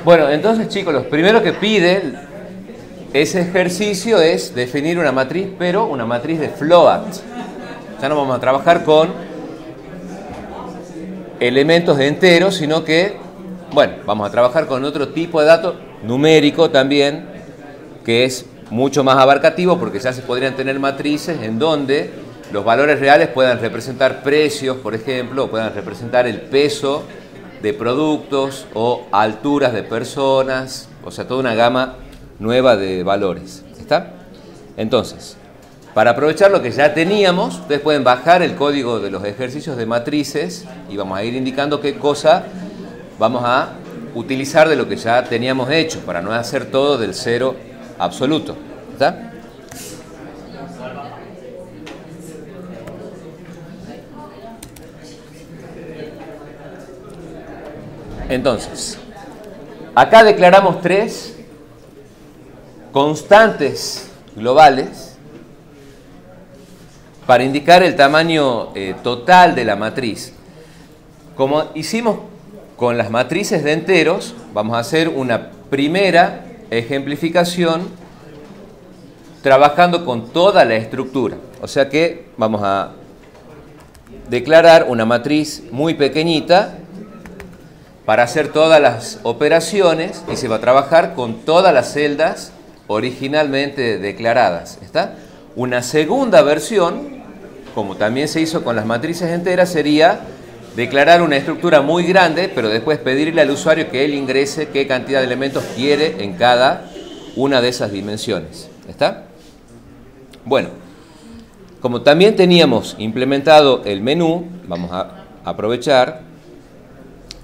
Bueno, entonces chicos, lo primero que pide ese ejercicio es definir una matriz, pero una matriz de float. Ya no vamos a trabajar con elementos enteros, sino que, bueno, vamos a trabajar con otro tipo de dato numérico también, que es mucho más abarcativo, porque ya se podrían tener matrices en donde los valores reales puedan representar precios, por ejemplo, o puedan representar el peso de productos o alturas de personas, o sea, toda una gama nueva de valores. ¿Está? Entonces, para aprovechar lo que ya teníamos, ustedes pueden bajar el código de los ejercicios de matrices y vamos a ir indicando qué cosa vamos a utilizar de lo que ya teníamos hecho, para no hacer todo del cero absoluto. ¿Está? Entonces, acá declaramos tres constantes globales para indicar el tamaño total de la matriz. Como hicimos con las matrices de enteros, vamos a hacer una primera ejemplificación trabajando con toda la estructura. O sea que vamos a declarar una matriz muy pequeñita para hacer todas las operaciones y se va a trabajar con todas las celdas originalmente declaradas. ¿Está? Una segunda versión, como también se hizo con las matrices enteras, sería declarar una estructura muy grande, pero después pedirle al usuario que él ingrese qué cantidad de elementos quiere en cada una de esas dimensiones. ¿Está? Bueno, como también teníamos implementado el menú, vamos a aprovechar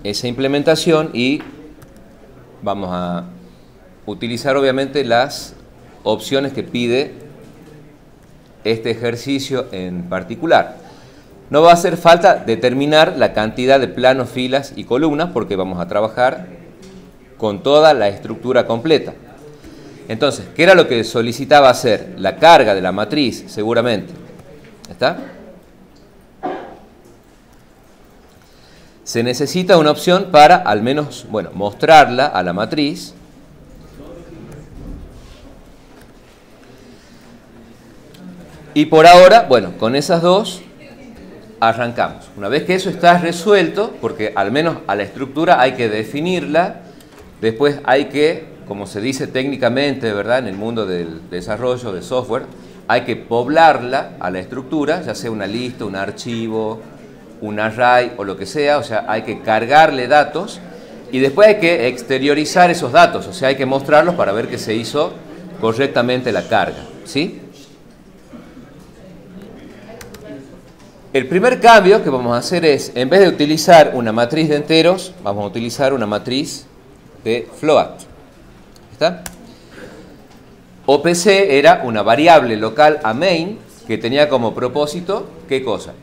esa implementación y vamos a utilizar obviamente las opciones que pide este ejercicio en particular. No va a hacer falta determinar la cantidad de planos, filas y columnas porque vamos a trabajar con toda la estructura completa. Entonces, ¿qué era lo que solicitaba hacer? La carga de la matriz, seguramente. ¿Está? Se necesita una opción para, al menos, bueno, mostrarla a la matriz. Y por ahora, bueno, con esas dos arrancamos. Una vez que eso está resuelto, porque al menos a la estructura hay que definirla, después hay que, como se dice técnicamente, ¿verdad?, en el mundo del desarrollo de software, hay que poblarla a la estructura, ya sea una lista, un archivo, un array o lo que sea, o sea, hay que cargarle datos y después hay que exteriorizar esos datos, o sea, hay que mostrarlos para ver que se hizo correctamente la carga, ¿sí? El primer cambio que vamos a hacer es, en vez de utilizar una matriz de enteros, vamos a utilizar una matriz de float. ¿Está? OPC era una variable local a main que tenía como propósito, ¿qué cosa?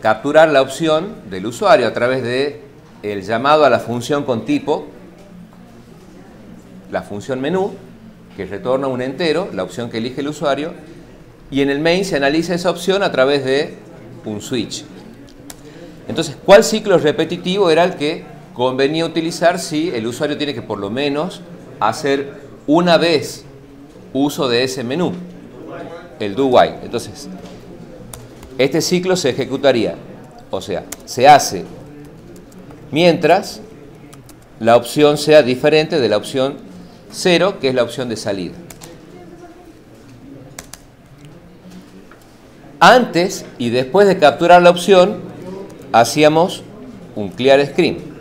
Capturar la opción del usuario a través de el llamado a la función con tipo, la función menú, que retorna un entero, la opción que elige el usuario, y en el main se analiza esa opción a través de un switch. Entonces, ¿cuál ciclo repetitivo era el que convenía utilizar si el usuario tiene que por lo menos hacer una vez uso de ese menú? El do while. Entonces, este ciclo se ejecutaría, o sea, se hace mientras la opción sea diferente de la opción 0, que es la opción de salida. Antes y después de capturar la opción, hacíamos un clear screen.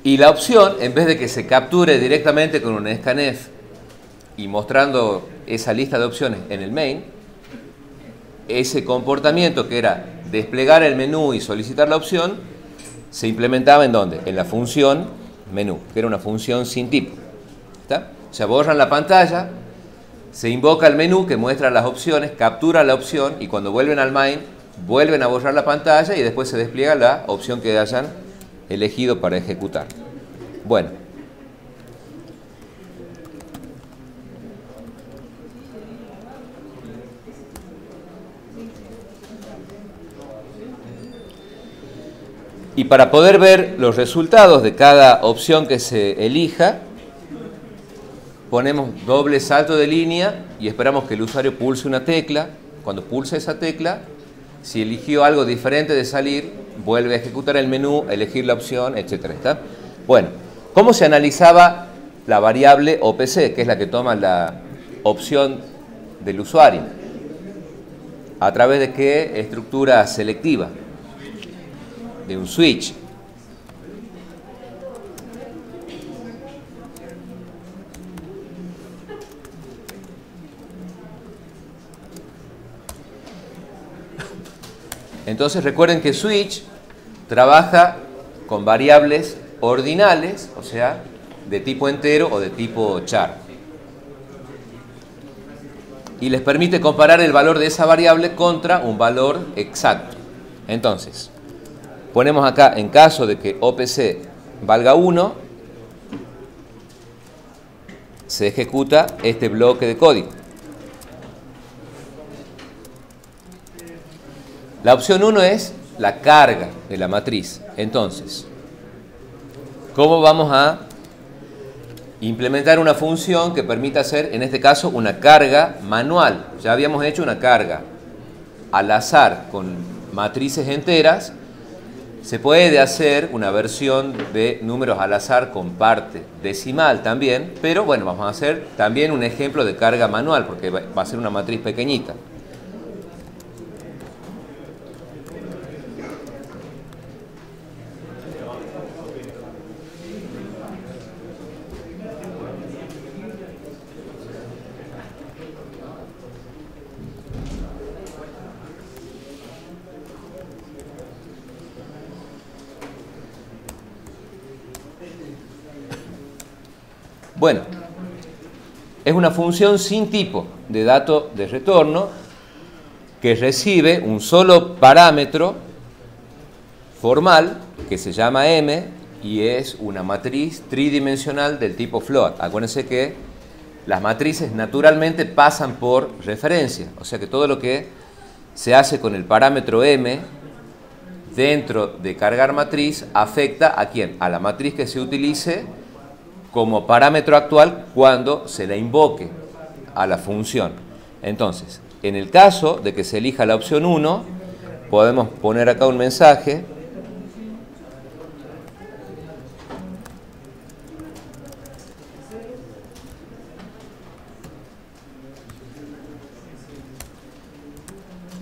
Y la opción, en vez de que se capture directamente con un scanf y mostrando esa lista de opciones en el main, ese comportamiento que era desplegar el menú y solicitar la opción, se implementaba ¿en dónde? En la función menú, que era una función sin tipo. ¿Está? O sea, borran la pantalla, se invoca el menú que muestra las opciones, captura la opción y cuando vuelven al main, vuelven a borrar la pantalla y después se despliega la opción que hayan elegido para ejecutar. Bueno, Y para poder ver los resultados de cada opción que se elija, ponemos doble salto de línea y esperamos que el usuario pulse una tecla. Cuando pulse esa tecla, si eligió algo diferente de salir, vuelve a ejecutar el menú, elegir la opción, etc. ¿Está? Bueno, ¿cómo se analizaba la variable OPC, que es la que toma la opción del usuario? ¿A través de qué estructura selectiva? De un switch. Entonces recuerden que switch trabaja con variables ordinales, o sea, de tipo entero o de tipo char. Y les permite comparar el valor de esa variable contra un valor exacto. Entonces, ponemos acá, en caso de que OPC valga 1, se ejecuta este bloque de código. La opción 1 es la carga de la matriz. Entonces, ¿cómo vamos a implementar una función que permita hacer, en este caso, una carga manual? Ya habíamos hecho una carga al azar con matrices enteras. Se puede hacer una versión de números al azar con parte decimal también, pero bueno, vamos a hacer también un ejemplo de carga manual, porque va a ser una matriz pequeñita. Bueno, es una función sin tipo de dato de retorno que recibe un solo parámetro formal que se llama M y es una matriz tridimensional del tipo float. Acuérdense que las matrices naturalmente pasan por referencia, o sea que todo lo que se hace con el parámetro M dentro de cargar matriz afecta ¿a quién? A la matriz que se utilice como parámetro actual cuando se la invoque a la función. Entonces, en el caso de que se elija la opción 1, podemos poner acá un mensaje.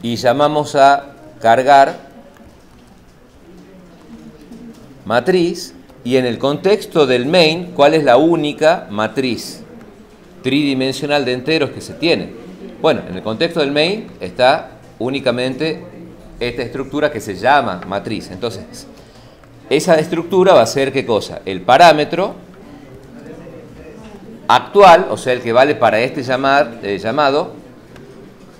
Y llamamos a cargar matriz. Y en el contexto del main, ¿cuál es la única matriz tridimensional de enteros que se tiene? Bueno, en el contexto del main está únicamente esta estructura que se llama matriz. Entonces, esa estructura va a ser ¿qué cosa? El parámetro actual, o sea, el que vale para este llamado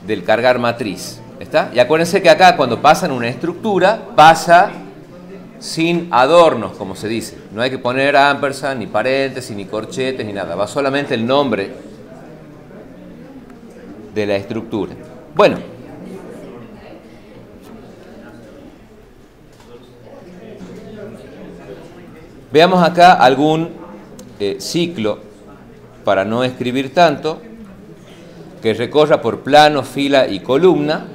del cargar matriz. ¿Está? Y acuérdense que acá cuando pasan una estructura, pasa sin adornos, como se dice. No hay que poner ampersand, ni paréntesis, ni corchetes, ni nada. Va solamente el nombre de la estructura. Bueno. Veamos acá algún ciclo, para no escribir tanto, que recorra por plano, fila y columna.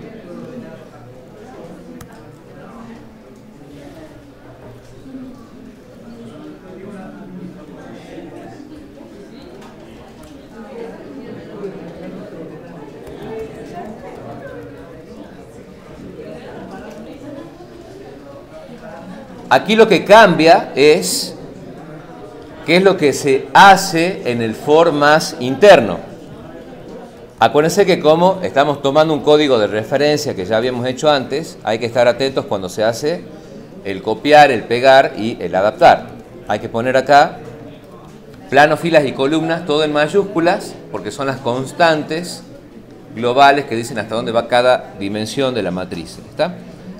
Aquí lo que cambia es qué es lo que se hace en el for más interno. Acuérdense que como estamos tomando un código de referencia que ya habíamos hecho antes, hay que estar atentos cuando se hace el copiar, el pegar y el adaptar. Hay que poner acá plano, filas y columnas, todo en mayúsculas, porque son las constantes globales que dicen hasta dónde va cada dimensión de la matriz. ¿Está?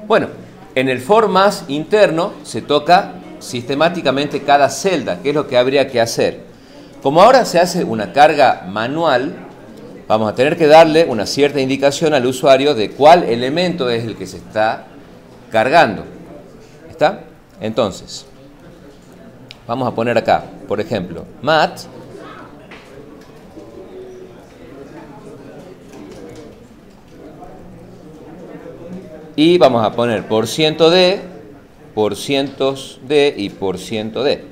Bueno, en el for más interno se toca sistemáticamente cada celda, que es lo que habría que hacer. Como ahora se hace una carga manual, vamos a tener que darle una cierta indicación al usuario de cuál elemento es el que se está cargando. ¿Está? Entonces, vamos a poner acá, por ejemplo, mat y vamos a poner % de, por cientos de y por ciento de.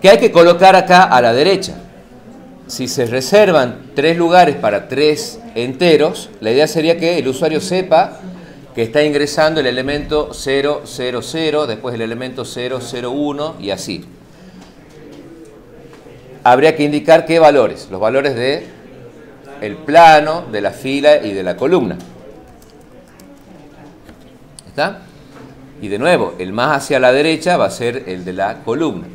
Que hay que colocar acá a la derecha. Si se reservan 3 lugares para 3 enteros, la idea sería que el usuario sepa que está ingresando el elemento 000, después el elemento 001 y así. Habría que indicar qué valores, los valores de el plano, de la fila y de la columna. ¿Está? Y de nuevo, el más hacia la derecha va a ser el de la columna.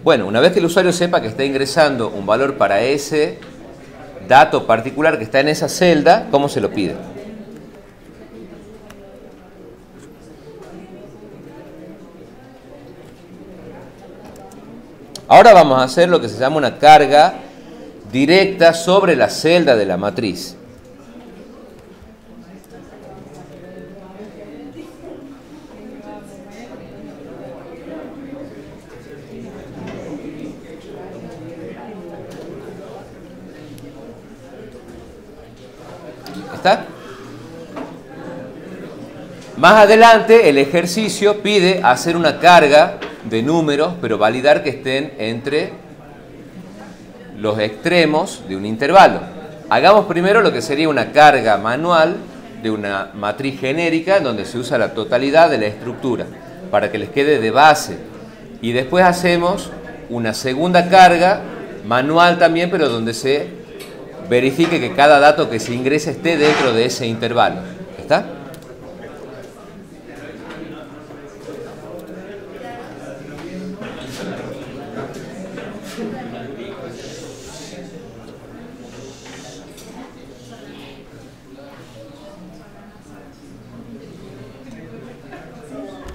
Bueno, una vez que el usuario sepa que está ingresando un valor para ese dato particular que está en esa celda, ¿cómo se lo pide? Ahora vamos a hacer lo que se llama una carga directa sobre la celda de la matriz. ¿Está? Más adelante el ejercicio pide hacer una carga de números, pero validar que estén entre los extremos de un intervalo. Hagamos primero lo que sería una carga manual de una matriz genérica donde se usa la totalidad de la estructura para que les quede de base. Y después hacemos una segunda carga manual también, pero donde se verifique que cada dato que se ingrese esté dentro de ese intervalo. ¿Está?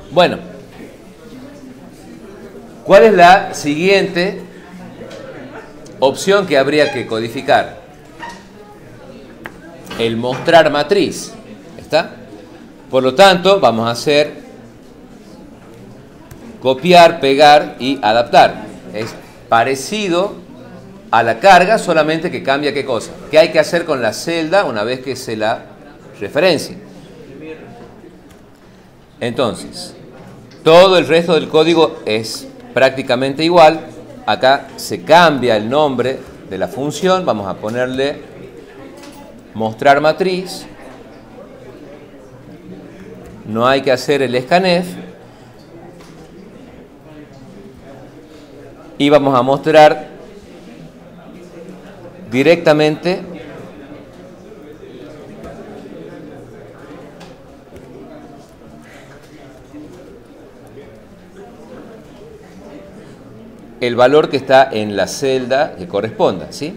Bueno, ¿cuál es la siguiente opción que habría que codificar? El mostrar matriz. ¿Está? Por lo tanto, vamos a hacer copiar, pegar y adaptar. Es parecido a la carga, solamente que cambia qué cosa. ¿Qué hay que hacer con la celda una vez que se la referencie? Entonces, todo el resto del código es prácticamente igual. Acá se cambia el nombre de la función. Vamos a ponerle mostrar matriz. No hay que hacer el scanf. Y vamos a mostrar directamente el valor que está en la celda que corresponda, ¿sí?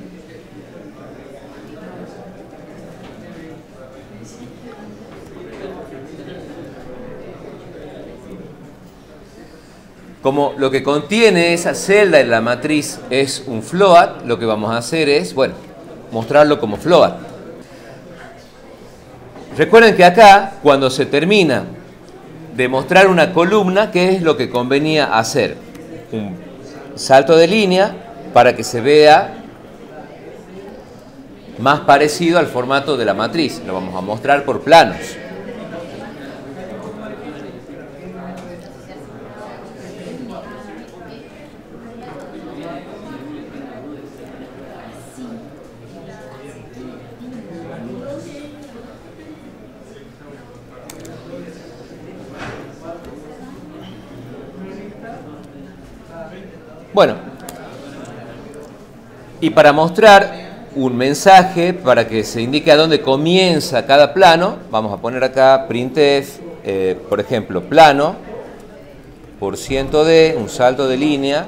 Como lo que contiene esa celda en la matriz es un float, lo que vamos a hacer es, bueno, mostrarlo como float. Recuerden que acá, cuando se termina de mostrar una columna, ¿qué es lo que convenía hacer? Un salto de línea para que se vea más parecido al formato de la matriz. Lo vamos a mostrar por planos. Bueno, y para mostrar un mensaje, para que se indique a dónde comienza cada plano, vamos a poner acá printf, por ejemplo, plano, % de, un salto de línea,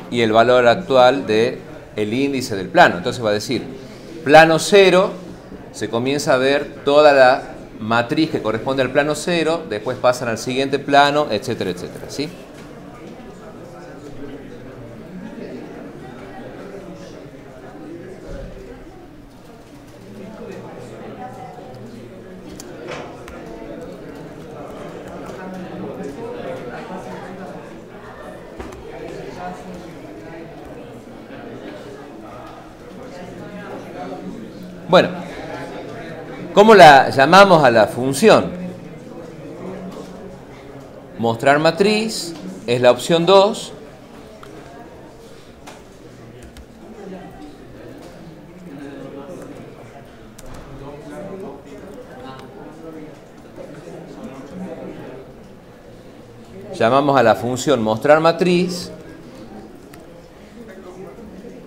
y el valor actual del índice del plano. Entonces va a decir, plano 0, se comienza a ver toda la matriz que corresponde al plano 0, después pasan al siguiente plano, etcétera, etcétera, ¿sí? Bueno, ¿cómo la llamamos a la función? Mostrar matriz es la opción 2. Llamamos a la función mostrar matriz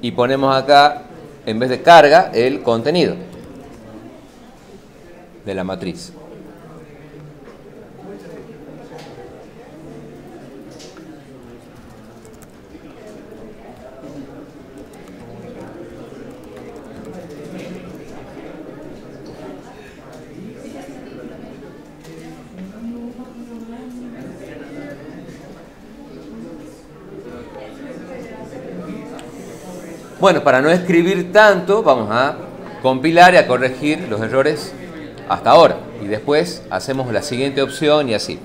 y ponemos acá, en vez de carga, el contenido de la matriz. Bueno, para no escribir tanto, vamos a compilar y a corregir los errores hasta ahora. Y después hacemos la siguiente opción y así.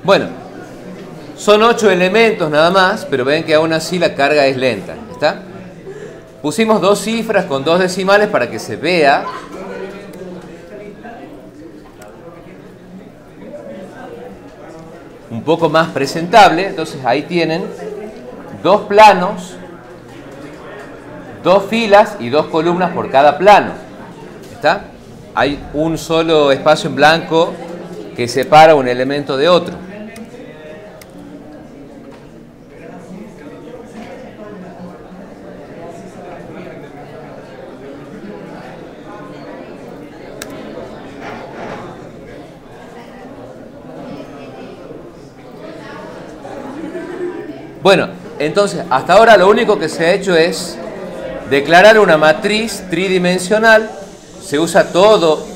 Bueno, son 8 elementos nada más, pero ven que aún así la carga es lenta, ¿está? Pusimos 2 cifras con 2 decimales para que se vea un poco más presentable. Entonces ahí tienen 2 planos, 2 filas y 2 columnas por cada plano, ¿está? Hay un solo espacio en blanco que separa un elemento de otro. Bueno, entonces, hasta ahora lo único que se ha hecho es declarar una matriz tridimensional. Se usa todo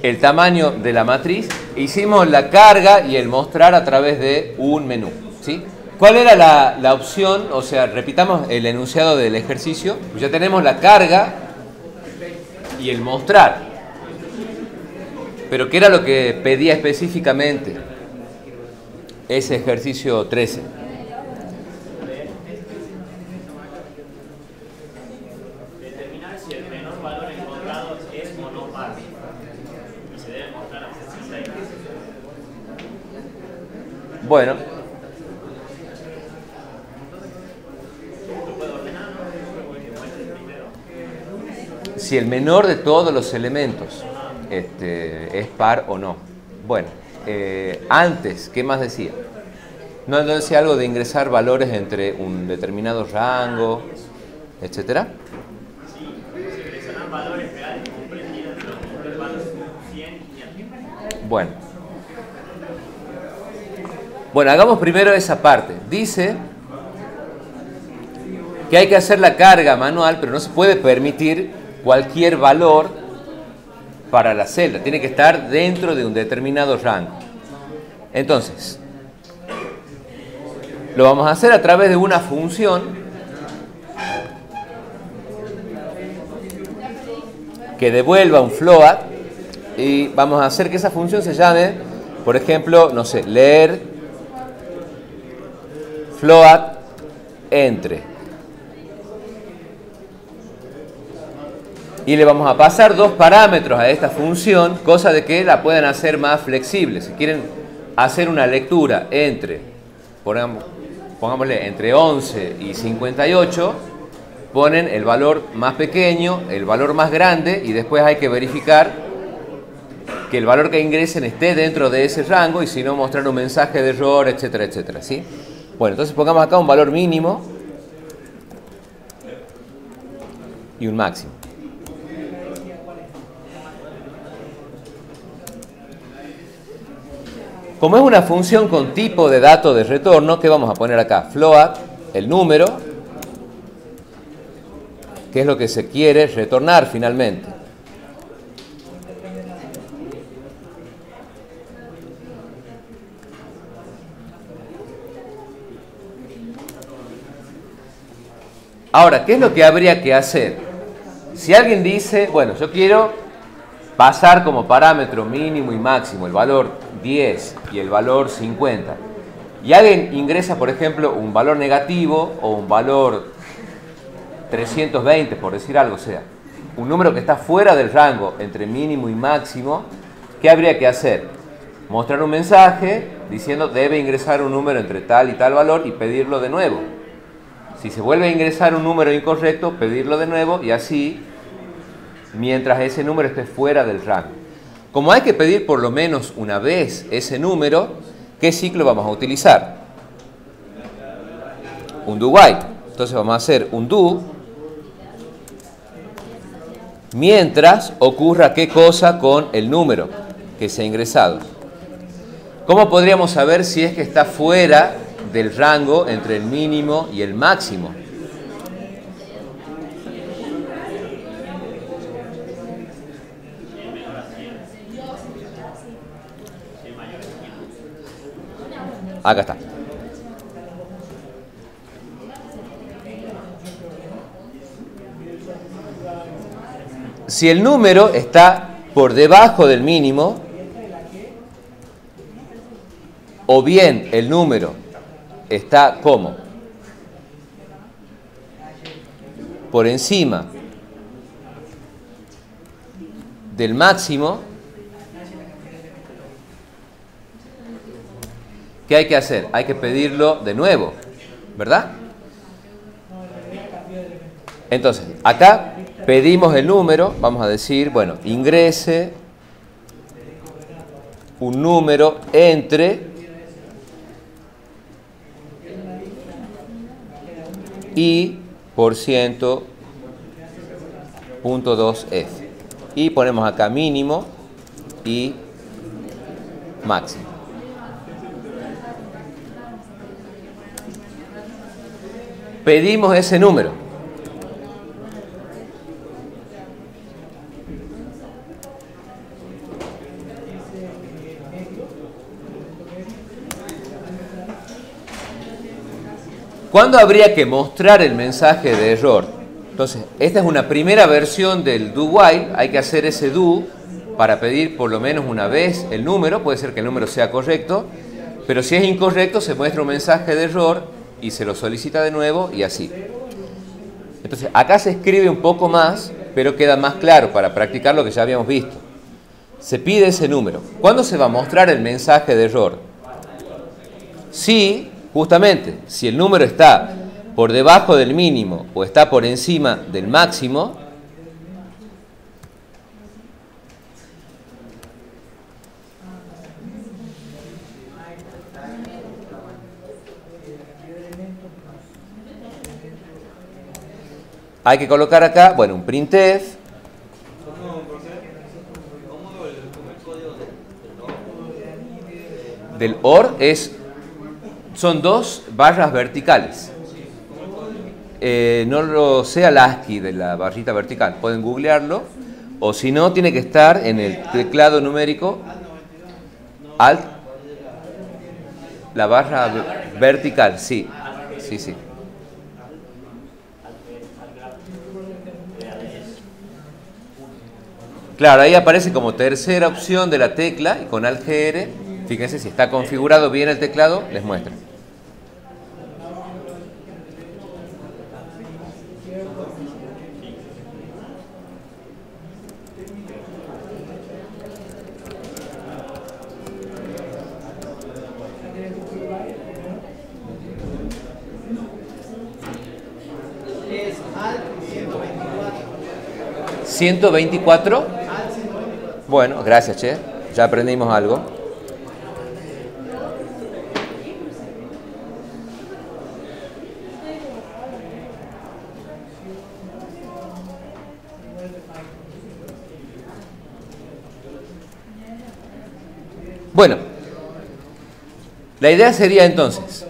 el tamaño de la matriz. Hicimos la carga y el mostrar a través de un menú, ¿sí? ¿Cuál era la opción? O sea, repitamos el enunciado del ejercicio. Pues ya tenemos la carga y el mostrar. Pero ¿qué era lo que pedía específicamente ese ejercicio 13? Determinar si el menor valor encontrado es o no par. Y se debe mostrar a 66. Bueno. Si el menor de todos los elementos es par o no. Bueno, antes, ¿qué más decía? ¿No decía algo de ingresar valores entre un determinado rango, etcétera? Sí, se seleccionan valores reales comprendidos entre los intervalos 100 y 500. Bueno, hagamos primero esa parte. Dice que hay que hacer la carga manual, pero no se puede permitir cualquier valor para la celda. Tiene que estar dentro de un determinado rango. Entonces, lo vamos a hacer a través de una función que devuelva un float y vamos a hacer que esa función se llame, por ejemplo, no sé, leer float entre. Y le vamos a pasar 2 parámetros a esta función, cosa de que la puedan hacer más flexible. Si quieren hacer una lectura entre, pongámosle, entre 11 y 58, ponen el valor más pequeño, el valor más grande y después hay que verificar que el valor que ingresen esté dentro de ese rango y si no mostrar un mensaje de error, etcétera, etcétera, ¿sí? Bueno, entonces pongamos acá un valor mínimo y un máximo. Como es una función con tipo de dato de retorno, ¿qué vamos a poner acá? Float, el número, que es lo que se quiere retornar finalmente. Ahora, ¿qué es lo que habría que hacer? Si alguien dice, bueno, yo quiero pasar como parámetro mínimo y máximo el valor 10 y el valor 50, y alguien ingresa, por ejemplo, un valor negativo o un valor 320, por decir algo, o sea, un número que está fuera del rango entre mínimo y máximo, ¿qué habría que hacer? Mostrar un mensaje diciendo debe ingresar un número entre tal y tal valor y pedirlo de nuevo. Si se vuelve a ingresar un número incorrecto, pedirlo de nuevo y así mientras ese número esté fuera del rango. Como hay que pedir por lo menos una vez ese número, ¿qué ciclo vamos a utilizar? Un do while. Entonces vamos a hacer un do mientras ocurra qué cosa con el número que se ha ingresado. ¿Cómo podríamos saber si es que está fuera del rango entre el mínimo y el máximo? Acá está. Si el número está por debajo del mínimo, o bien el número está como por encima del máximo, ¿qué hay que hacer? Hay que pedirlo de nuevo, ¿verdad? Entonces, acá pedimos el número, vamos a decir, bueno, ingrese un número entre y por ciento punto 2f. Y ponemos acá mínimo y máximo. Pedimos ese número. ¿Cuándo habría que mostrar el mensaje de error? Entonces, esta es una primera versión del do while. Hay que hacer ese do para pedir por lo menos una vez el número. Puede ser que el número sea correcto, pero si es incorrecto se muestra un mensaje de error y se lo solicita de nuevo y así. Entonces, acá se escribe un poco más, pero queda más claro para practicar lo que ya habíamos visto. Se pide ese número. ¿Cuándo se va a mostrar el mensaje de error? Sí. Justamente, si el número está por debajo del mínimo o está por encima del máximo, hay que colocar acá, bueno, un printf. Del OR son dos barras verticales. No lo sé al ASCII de la barrita vertical, pueden googlearlo, o si no, tiene que estar en el teclado numérico Alt, la barra vertical, sí, sí, sí. Claro, ahí aparece como tercera opción de la tecla y con Alt GR, fíjense si está configurado bien el teclado, les muestra. Es Alt 124. Bueno, gracias, Che. Ya aprendimos algo. Bueno, la idea sería entonces,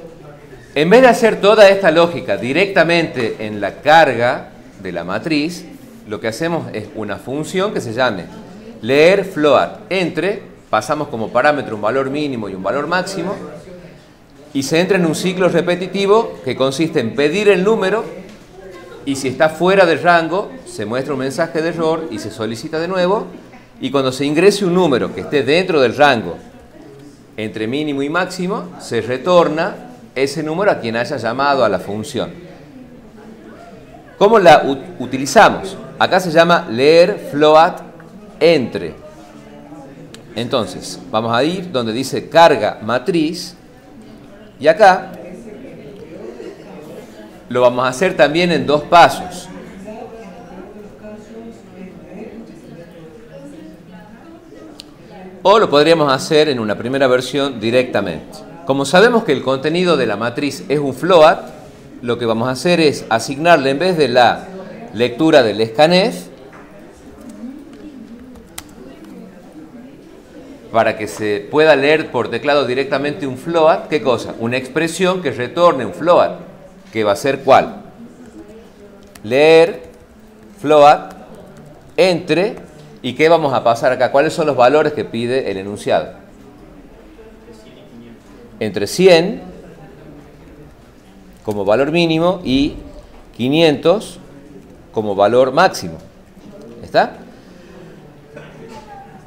en vez de hacer toda esta lógica directamente en la carga de la matriz, lo que hacemos es una función que se llame leer float entre, pasamos como parámetro un valor mínimo y un valor máximo, y se entra en un ciclo repetitivo que consiste en pedir el número, y si está fuera del rango, se muestra un mensaje de error y se solicita de nuevo, y cuando se ingrese un número que esté dentro del rango entre mínimo y máximo, se retorna ese número a quien haya llamado a la función. ¿Cómo la utilizamos? Acá se llama leer float entre. Entonces, vamos a ir donde dice carga matriz, y acá lo vamos a hacer también en dos pasos. O lo podríamos hacer en una primera versión directamente. Como sabemos que el contenido de la matriz es un float, lo que vamos a hacer es asignarle, en vez de la lectura del scanf, para que se pueda leer por teclado directamente un float, ¿qué cosa? Una expresión que retorne un float, que va a ser ¿cuál? Leer float entre. ¿Y qué vamos a pasar acá? ¿Cuáles son los valores que pide el enunciado? Entre 100 como valor mínimo y 500 como valor máximo. ¿Está?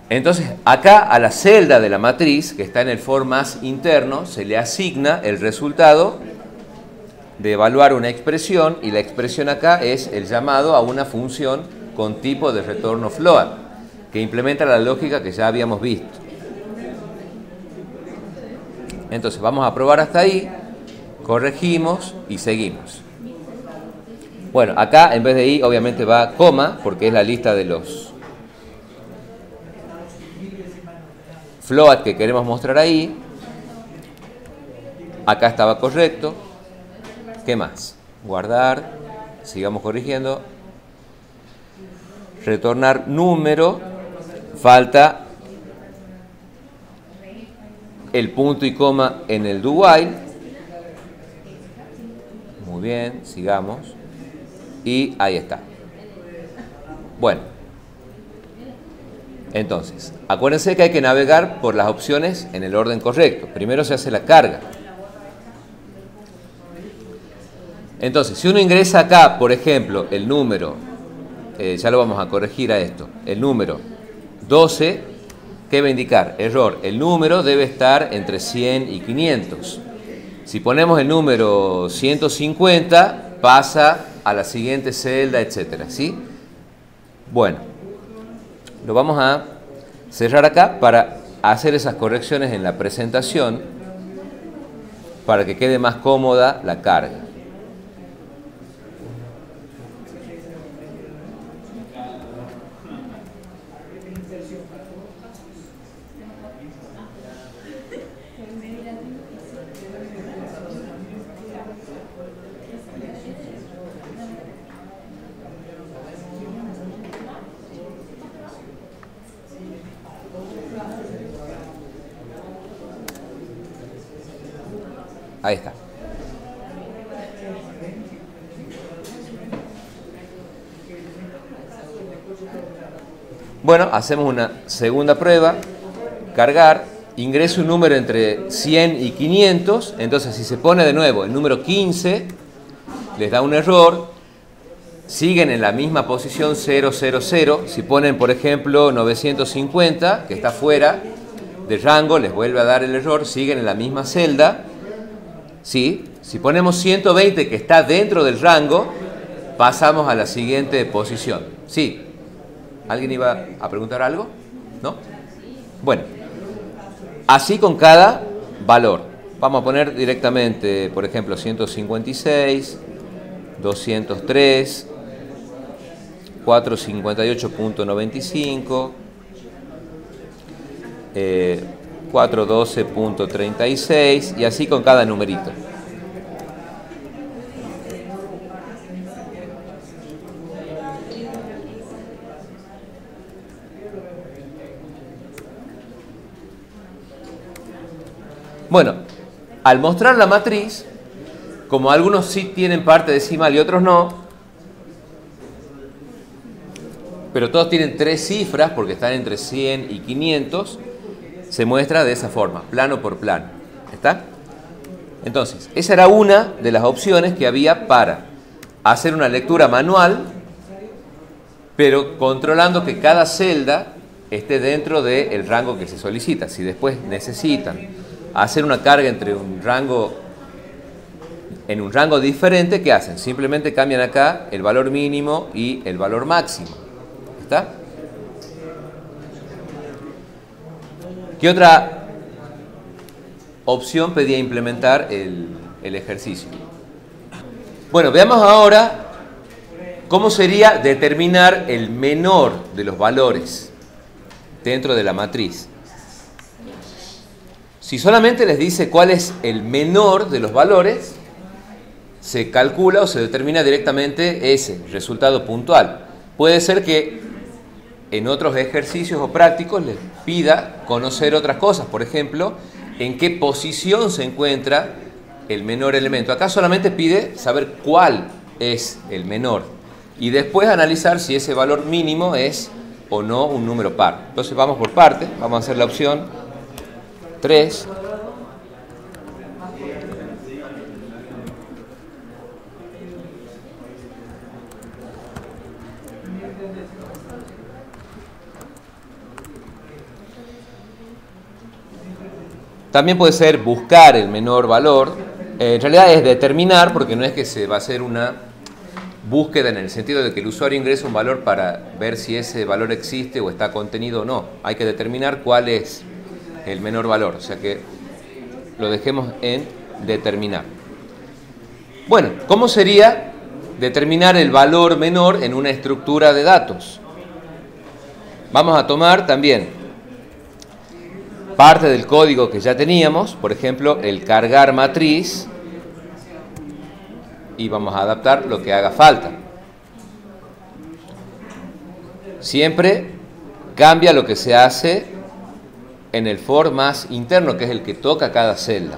Entonces, acá a la celda de la matriz, que está en el for más interno, se le asigna el resultado de evaluar una expresión, y la expresión acá es el llamado a una función con tipo de retorno float, que implementa la lógica que ya habíamos visto. Entonces vamos a probar hasta ahí, corregimos y seguimos. Bueno, acá en vez de i obviamente va coma, porque es la lista de los float que queremos mostrar ahí. Acá estaba correcto. ¿Qué más? Guardar, sigamos corrigiendo. Retornar número. Falta el punto y coma en el do while. Muy bien, sigamos. Y ahí está. Bueno. Entonces, acuérdense que hay que navegar por las opciones en el orden correcto. Primero se hace la carga. Entonces, si uno ingresa acá, por ejemplo, el número, ya lo vamos a corregir a esto, el número 12, ¿qué va a indicar? Error. El número debe estar entre 100 y 500. Si ponemos el número 150, pasa a la siguiente celda, etcétera, ¿sí? Bueno, lo vamos a cerrar acá para hacer esas correcciones en la presentación, para que quede más cómoda la carga. Ahí está. Bueno, hacemos una segunda prueba. Cargar. Ingreso un número entre 100 y 500. Entonces, si se pone de nuevo el número 15, les da un error. Siguen en la misma posición 000. Si ponen, por ejemplo, 950, que está fuera de rango, les vuelve a dar el error. Siguen en la misma celda. ¿Sí? Si ponemos 120, que está dentro del rango, pasamos a la siguiente posición. ¿Sí? ¿Alguien iba a preguntar algo? ¿No? Bueno, así con cada valor. Vamos a poner directamente, por ejemplo, 156, 203, 458.95, 412.36 y así con cada numerito. Bueno, al mostrar la matriz, como algunos sí tienen parte decimal y otros no, pero todos tienen 3 cifras porque están entre 100 y 500, se muestra de esa forma, plano por plano. ¿Está? Entonces, esa era una de las opciones que había para hacer una lectura manual, pero controlando que cada celda esté dentro del rango que se solicita. Si después necesitan hacer una carga entre un rango diferente, ¿qué hacen? Simplemente cambian acá el valor mínimo y el valor máximo. ¿Está? ¿Qué otra opción pedía implementar el ejercicio? Bueno, veamos ahora cómo sería determinar el menor de los valores dentro de la matriz. Si solamente les dice cuál es el menor de los valores, se calcula o se determina directamente ese resultado puntual. Puede ser que en otros ejercicios o prácticos les pida conocer otras cosas, por ejemplo, en qué posición se encuentra el menor elemento. Acá solamente pide saber cuál es el menor y después analizar si ese valor mínimo es o no un número par. Entonces vamos por parte, vamos a hacer la opción 3. También puede ser buscar el menor valor. En realidad es determinar, porque no es que se va a hacer una búsqueda en el sentido de que el usuario ingresa un valor para ver si ese valor existe o está contenido o no. Hay que determinar cuál es el menor valor, o sea que lo dejemos en determinar. Bueno, ¿cómo sería determinar el valor menor en una estructura de datos? Vamos a tomar también parte del código que ya teníamos, por ejemplo, el cargar matriz, y vamos a adaptar lo que haga falta. Siempre cambia lo que se hace en el for más interno, que es el que toca cada celda.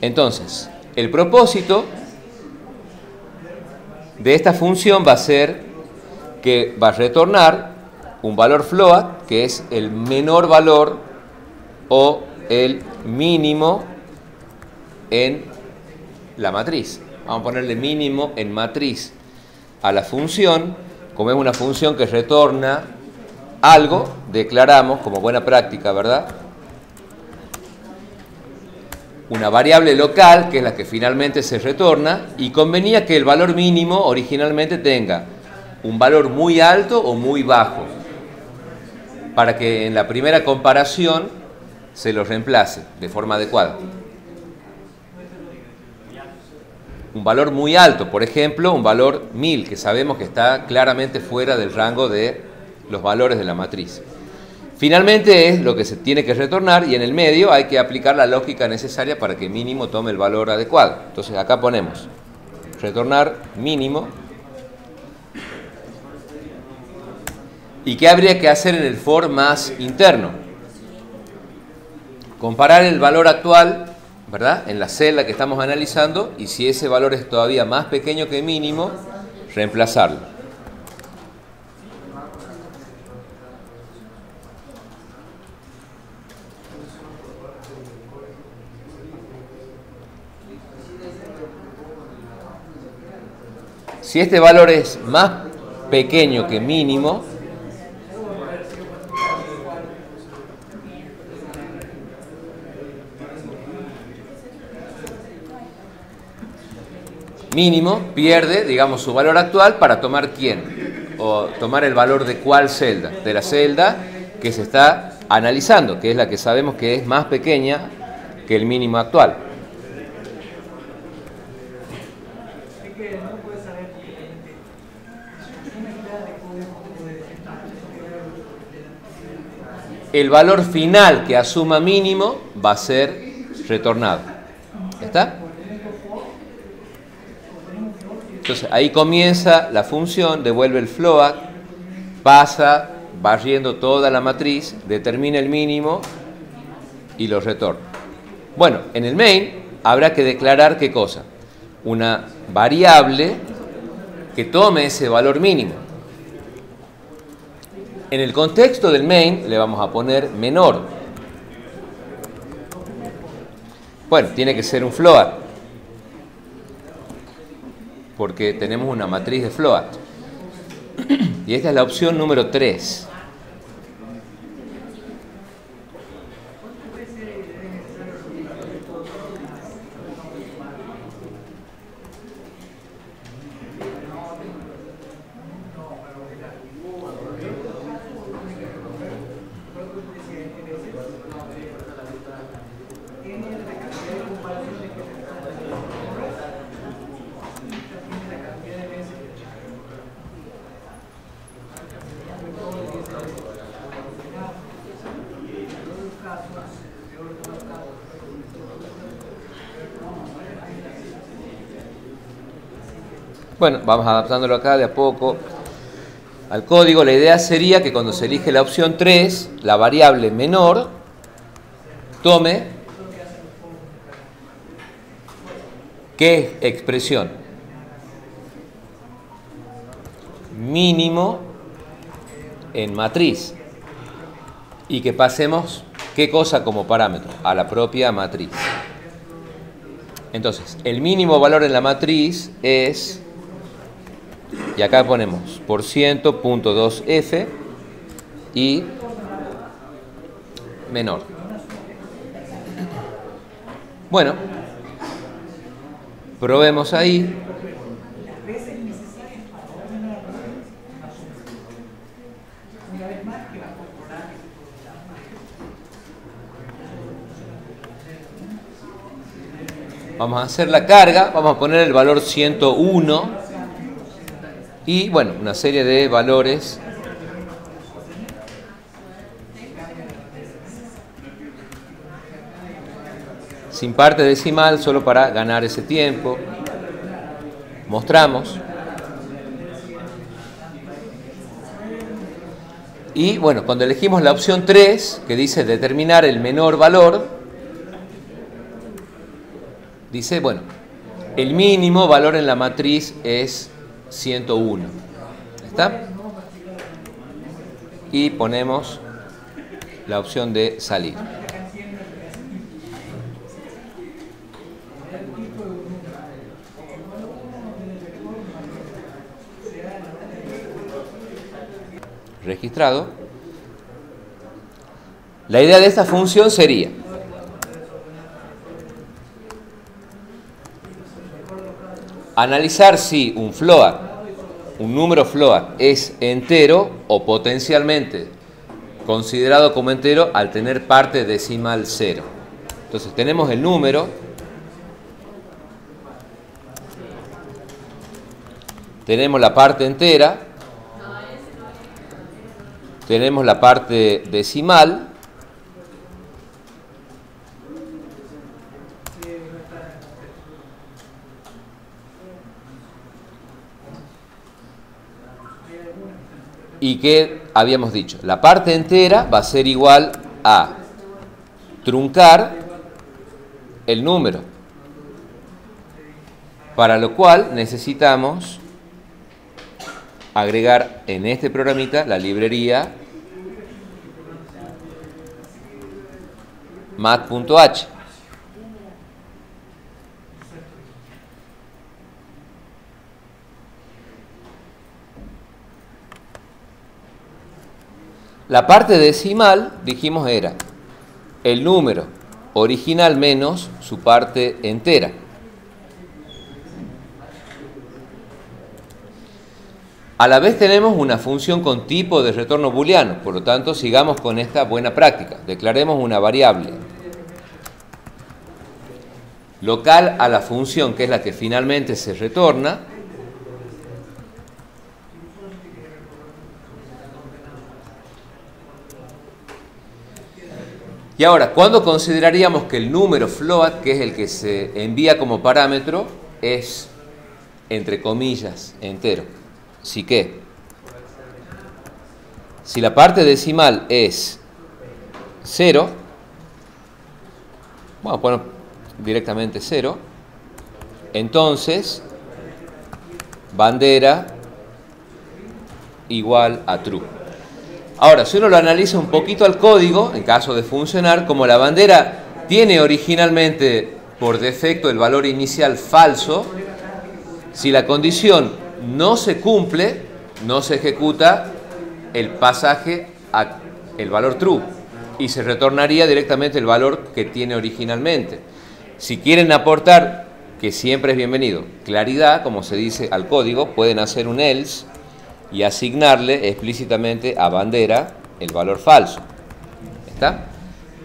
Entonces, el propósito de esta función va a ser que va a retornar un valor float, que es el menor valor o el mínimo en la matriz. Vamos a ponerle mínimo en matriz a la función. Como es una función que retorna algo, declaramos como buena práctica, ¿verdad?, una variable local, que es la que finalmente se retorna, y convenía que el valor mínimo originalmente tenga un valor muy alto o muy bajo, para que en la primera comparación se lo reemplace de forma adecuada. Un valor muy alto, por ejemplo, un valor 1000, que sabemos que está claramente fuera del rango de los valores de la matriz. Finalmente es lo que se tiene que retornar, y en el medio hay que aplicar la lógica necesaria para que mínimo tome el valor adecuado. Entonces acá ponemos retornar mínimo. ¿Y qué habría que hacer en el for más interno? Comparar el valor actual, ¿verdad?, en la celda que estamos analizando, y si ese valor es todavía más pequeño que mínimo, reemplazarlo. Si este valor es más pequeño que mínimo, mínimo pierde, digamos, su valor actual para tomar quién, o tomar el valor de cuál celda, de la celda que se está analizando, que es la que sabemos que es más pequeña que el mínimo actual. el valor final que asuma mínimo va a ser retornado. ¿Ya está? Entonces ahí comienza la función, devuelve el float, pasa barriendo toda la matriz, determina el mínimo y lo retorna. Bueno, en el main habrá que declarar ¿qué cosa? Una variable que tome ese valor mínimo. En el contexto del main le vamos a poner menor. Bueno, tiene que ser un float, porque tenemos una matriz de float. Y esta es la opción número 3. Bueno, vamos adaptándolo acá de a poco al código. La idea sería que cuando se elige la opción 3, la variable menor tome ¿qué expresión? Mínimo en matriz. Y que pasemos ¿qué cosa como parámetro? A la propia matriz. Entonces, el mínimo valor en la matriz es... Y acá ponemos %.2f y menor. Bueno, probemos ahí. Vamos a hacer la carga, vamos a poner el valor 101. Y bueno, una serie de valores sin parte decimal, solo para ganar ese tiempo. Mostramos. Y bueno, cuando elegimos la opción 3, que dice determinar el menor valor, dice, bueno, el mínimo valor en la matriz es 101. ¿Está? Y ponemos la opción de salir. Registrado. La idea de esta función sería analizar si un float, un número float, es entero o potencialmente considerado como entero al tener parte decimal 0. Entonces tenemos el número, tenemos la parte entera, tenemos la parte decimal, y que habíamos dicho, la parte entera va a ser igual a truncar el número, para lo cual necesitamos agregar en este programita la librería mat.h. La parte decimal, dijimos, era el número original menos su parte entera. A la vez tenemos una función con tipo de retorno booleano, por lo tanto sigamos con esta buena práctica. Declaremos una variable local a la función, que es la que finalmente se retorna, Y ahora, ¿cuándo consideraríamos que el número float, que es el que se envía como parámetro, es, entre comillas, entero? ¿Sí qué? Si la parte decimal es 0, vamos a poner directamente 0, entonces bandera igual a true. Ahora, si uno lo analiza un poquito al código, en caso de funcionar, como la bandera tiene originalmente por defecto el valor inicial falso, si la condición no se cumple, no se ejecuta el pasaje a el valor true y se retornaría directamente el valor que tiene originalmente. Si quieren aportar, que siempre es bienvenido, claridad, como se dice al código, pueden hacer un else y asignarle explícitamente a bandera el valor falso. ¿Está?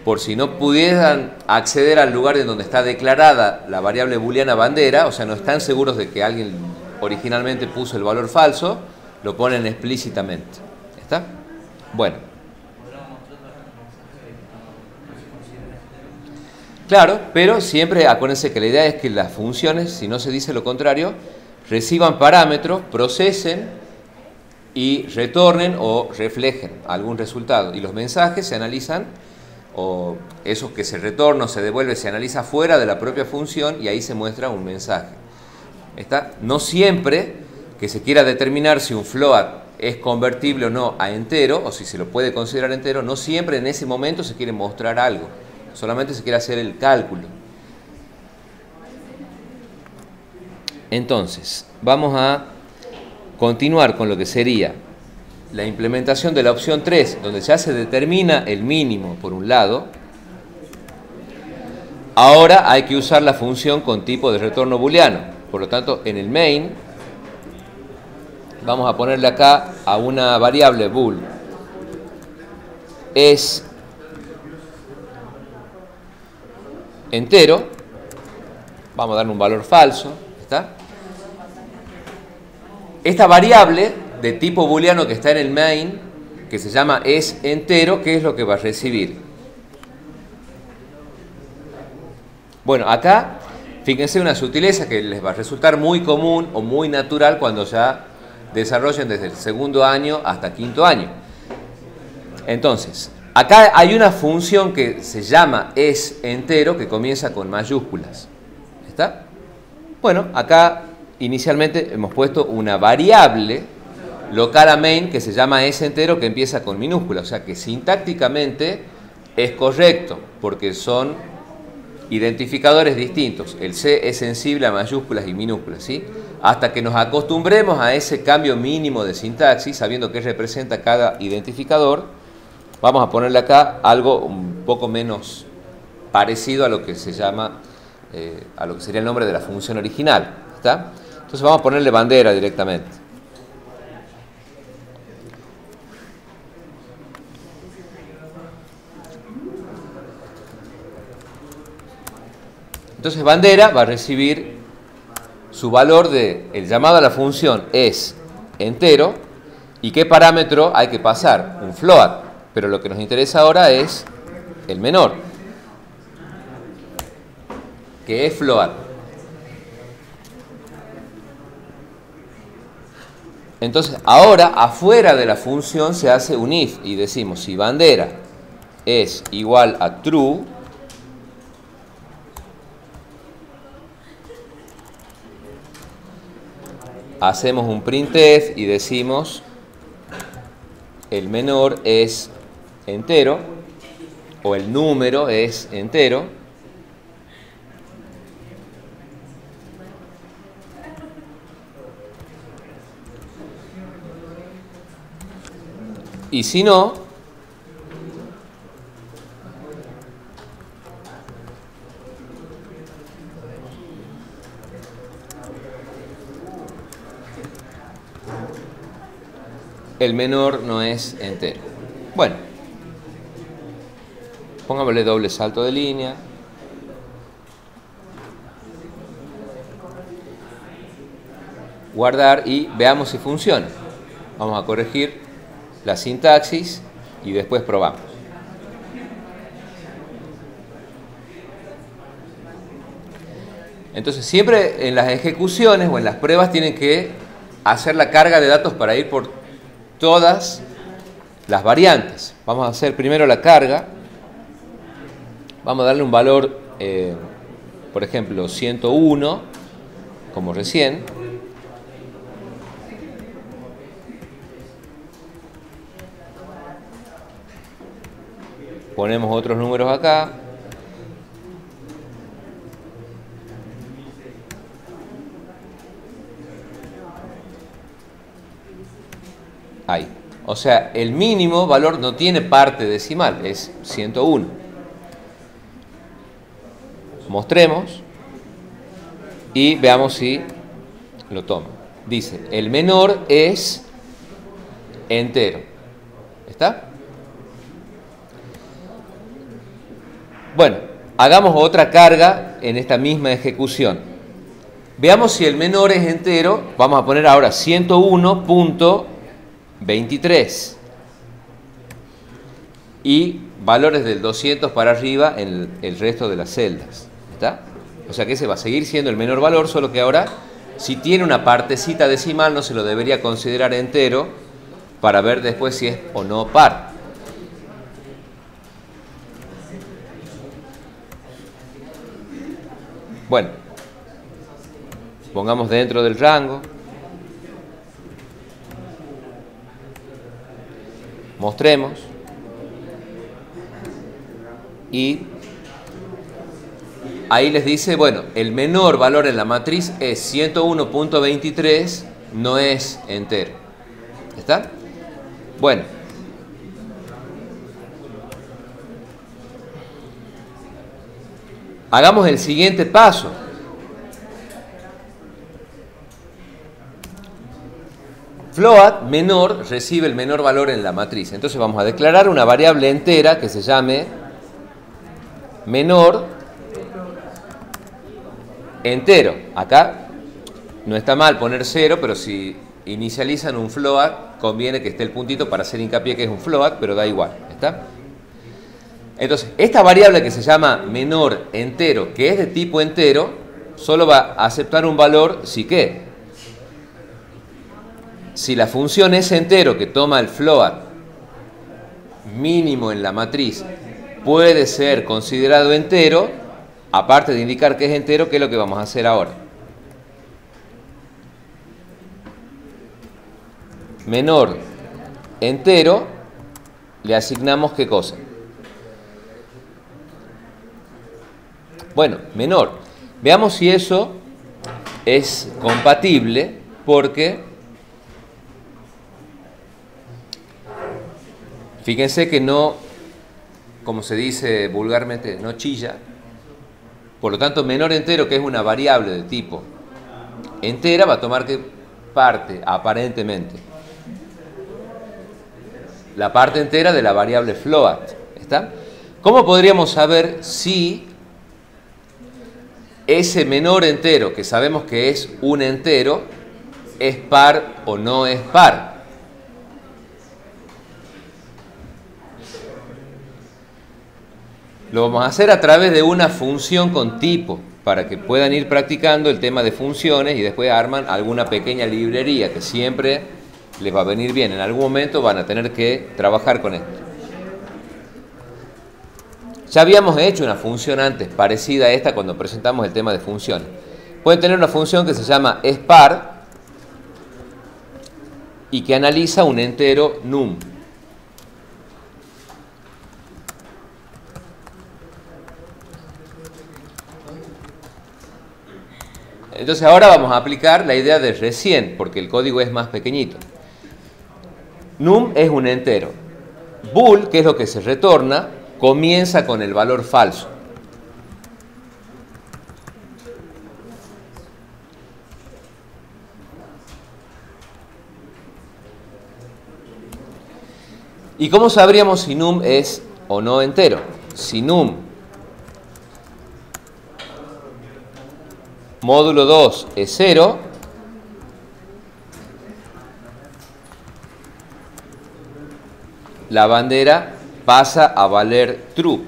Por si no pudieran acceder al lugar en donde está declarada la variable booleana bandera, o sea, no están seguros de que alguien originalmente puso el valor falso, lo ponen explícitamente. ¿Está? Bueno. Claro, pero siempre acuérdense que la idea es que las funciones, si no se dice lo contrario, reciban parámetros, procesen y retornen o reflejen algún resultado. Y los mensajes se analizan, o esos que se retornan o se devuelve, se analiza fuera de la propia función y ahí se muestra un mensaje. ¿Está? No siempre que se quiera determinar si un float es convertible o no a entero, o si se lo puede considerar entero, no siempre en ese momento se quiere mostrar algo. Solamente se quiere hacer el cálculo. Entonces, vamos a continuar con lo que sería la implementación de la opción 3, donde ya se determina el mínimo por un lado. Ahora hay que usar la función con tipo de retorno booleano. Por lo tanto, en el main vamos a ponerle acá a una variable bool es entero, vamos a darle un valor falso, ¿está? Esta variable de tipo booleano que está en el main, que se llama es entero, ¿qué es lo que va a recibir? Bueno, acá, fíjense una sutileza que les va a resultar muy común o muy natural cuando ya desarrollen desde el segundo año hasta quinto año. Entonces, acá hay una función que se llama es entero que comienza con mayúsculas. ¿Está? Bueno, acá inicialmente hemos puesto una variable local a main que se llama es entero que empieza con minúsculas. O sea que sintácticamente es correcto porque son identificadores distintos. El C es sensible a mayúsculas y minúsculas, ¿sí? Hasta que nos acostumbremos a ese cambio mínimo de sintaxis, sabiendo qué representa cada identificador, vamos a ponerle acá algo un poco menos parecido a lo que se llama, a lo que sería el nombre de la función original. ¿Está? Entonces vamos a ponerle bandera directamente. Entonces bandera va a recibir su valor de el llamado a la función es entero y qué parámetro hay que pasar, un float, pero lo que nos interesa ahora es el menor, que es float. Entonces ahora afuera de la función se hace un if y decimos si bandera es igual a true, hacemos un printf y decimos el menor es entero o el número es entero y si no, el menor no es entero. Bueno, pongámosle doble salto de línea. Guardar y veamos si funciona. Vamos a corregir la sintaxis y después probamos. Entonces siempre en las ejecuciones o en las pruebas tienen que hacer la carga de datos para ir por todas las variantes. Vamos a hacer primero la carga. Vamos a darle un valor, por ejemplo, 101, como recién. Ponemos otros números acá. Ahí. O sea, el mínimo valor no tiene parte decimal, es 101. Mostremos y veamos si lo toma. Dice, el menor es entero. ¿Está? Bueno, hagamos otra carga en esta misma ejecución. Veamos si el menor es entero. Vamos a poner ahora 101.23 y valores del 200 para arriba en el resto de las celdas. ¿Está? O sea que ese va a seguir siendo el menor valor, solo que ahora, si tiene una partecita decimal, no se lo debería considerar entero para ver después si es o no par. Bueno, pongamos dentro del rango. Mostremos. Y ahí les dice, bueno, el menor valor en la matriz es 101.23, no es entero. ¿Está? Bueno. Hagamos el siguiente paso. Float menor recibe el menor valor en la matriz. Entonces vamos a declarar una variable entera que se llame menor entero. Acá no está mal poner 0, pero si inicializan un float, conviene que esté el puntito para hacer hincapié que es un float, pero da igual. ¿Está? Entonces, esta variable que se llama menor entero, que es de tipo entero, solo va a aceptar un valor si ¿qué? Si la función es entero que toma el float mínimo en la matriz puede ser considerado entero, aparte de indicar que es entero, ¿qué es lo que vamos a hacer ahora? Menor entero, le asignamos ¿qué cosa? Bueno, menor. Veamos si eso es compatible, porque fíjense que no, como se dice vulgarmente, no chilla. Por lo tanto, menor entero, que es una variable de tipo entera, va a tomar ¿qué parte? Aparentemente la parte entera de la variable float. ¿Está? ¿Cómo podríamos saber si ese menor entero, que sabemos que es un entero, es par o no es par? Lo vamos a hacer a través de una función con tipo, para que puedan ir practicando el tema de funciones y después arman alguna pequeña librería que siempre les va a venir bien. En algún momento van a tener que trabajar con esto. Ya habíamos hecho una función antes parecida a esta cuando presentamos el tema de funciones. Pueden tener una función que se llama espar y que analiza un entero num. Entonces ahora vamos a aplicar la idea de recién, porque el código es más pequeñito. Num es un entero. Bool, que es lo que se retorna, comienza con el valor falso. ¿Y cómo sabríamos si num es o no entero? Si num módulo 2 es 0, la bandera pasa a valer true.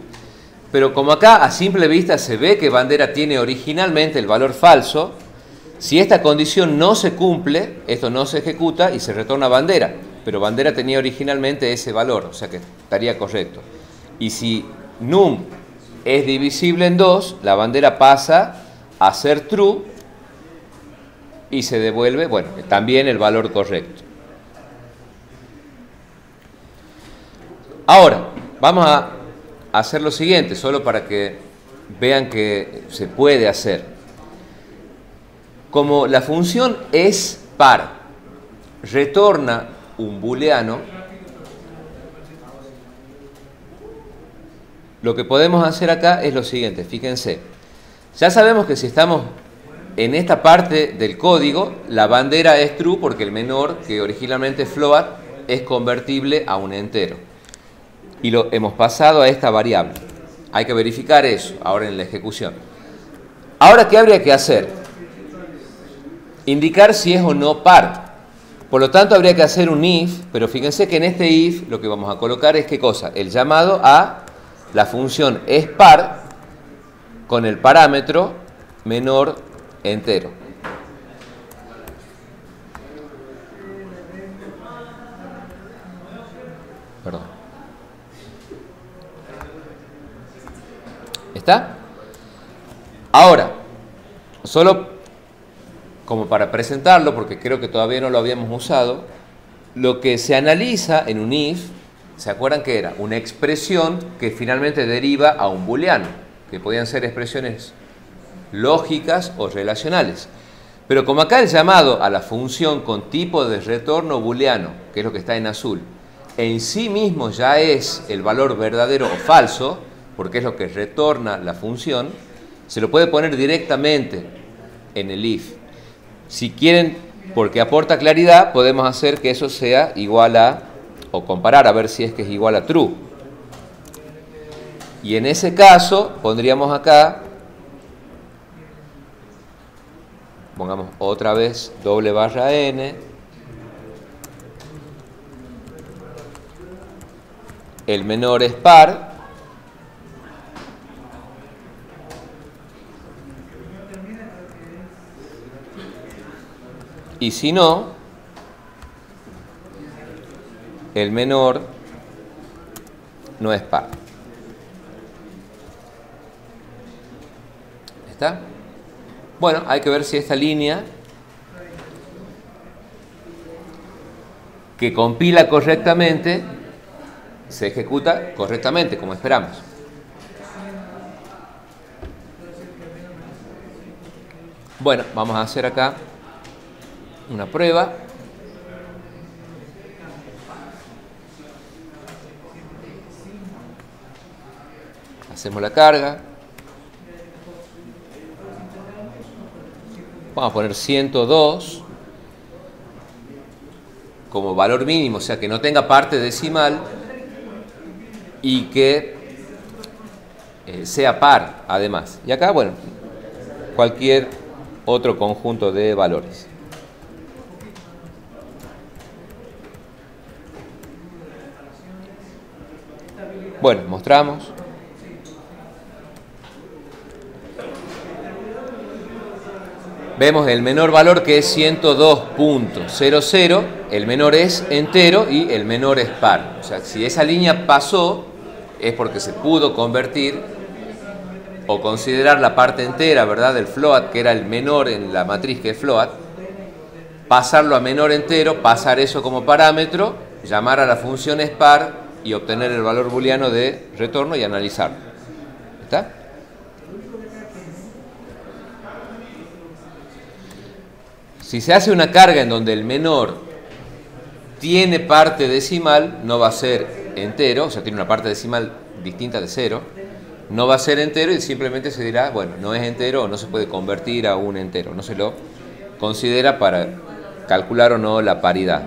Pero como acá a simple vista se ve que bandera tiene originalmente el valor falso, si esta condición no se cumple, esto no se ejecuta y se retorna bandera. Pero bandera tenía originalmente ese valor, o sea que estaría correcto. Y si num es divisible en 2, la bandera pasa a ser true y se devuelve, bueno, también el valor correcto. Ahora, vamos a hacer lo siguiente, solo para que vean que se puede hacer. Como la función es par, retorna un booleano, lo que podemos hacer acá es lo siguiente, fíjense. Ya sabemos que si estamos en esta parte del código, la bandera es true porque el menor, que originalmente es float, es convertible a un entero. Y lo hemos pasado a esta variable. Hay que verificar eso ahora en la ejecución. Ahora, ¿qué habría que hacer? Indicar si es o no par. Por lo tanto, habría que hacer un if, pero fíjense que en este if lo que vamos a colocar es ¿qué cosa? El llamado a la función es par con el parámetro menor entero. Perdón. ¿Está? Ahora, solo como para presentarlo, porque creo que todavía no lo habíamos usado, lo que se analiza en un if, ¿se acuerdan que era? Una expresión que finalmente deriva a un booleano, que podían ser expresiones lógicas o relacionales. Pero como acá el llamado a la función con tipo de retorno booleano, que es lo que está en azul, en sí mismo ya es el valor verdadero o falso, porque es lo que retorna la función, se lo puede poner directamente en el if. Si quieren, porque aporta claridad, podemos hacer que eso sea igual a, o comparar a ver si es que es igual a true. Y en ese caso, pondríamos acá, pongamos otra vez doble barra n, el menor es par, y si no, el menor no es par. ¿Está? Bueno, hay que ver si esta línea que compila correctamente se ejecuta correctamente, como esperamos. Bueno, vamos a hacer acá una prueba. Hacemos la carga. Vamos a poner 102 como valor mínimo, o sea que no tenga parte decimal y que sea par además. Y acá, bueno, cualquier otro conjunto de valores. Bueno, mostramos. Vemos el menor valor que es 102.00, el menor es entero y el menor es par. O sea, si esa línea pasó es porque se pudo convertir o considerar la parte entera, ¿verdad?, del float, que era el menor en la matriz que es float, pasarlo a menor entero, pasar eso como parámetro, llamar a la función es par y obtener el valor booleano de retorno y analizarlo. ¿Está? Si se hace una carga en donde el menor tiene parte decimal, no va a ser entero, o sea, tiene una parte decimal distinta de 0, no va a ser entero y simplemente se dirá, bueno, no es entero o no se puede convertir a un entero, no se lo considera para calcular o no la paridad.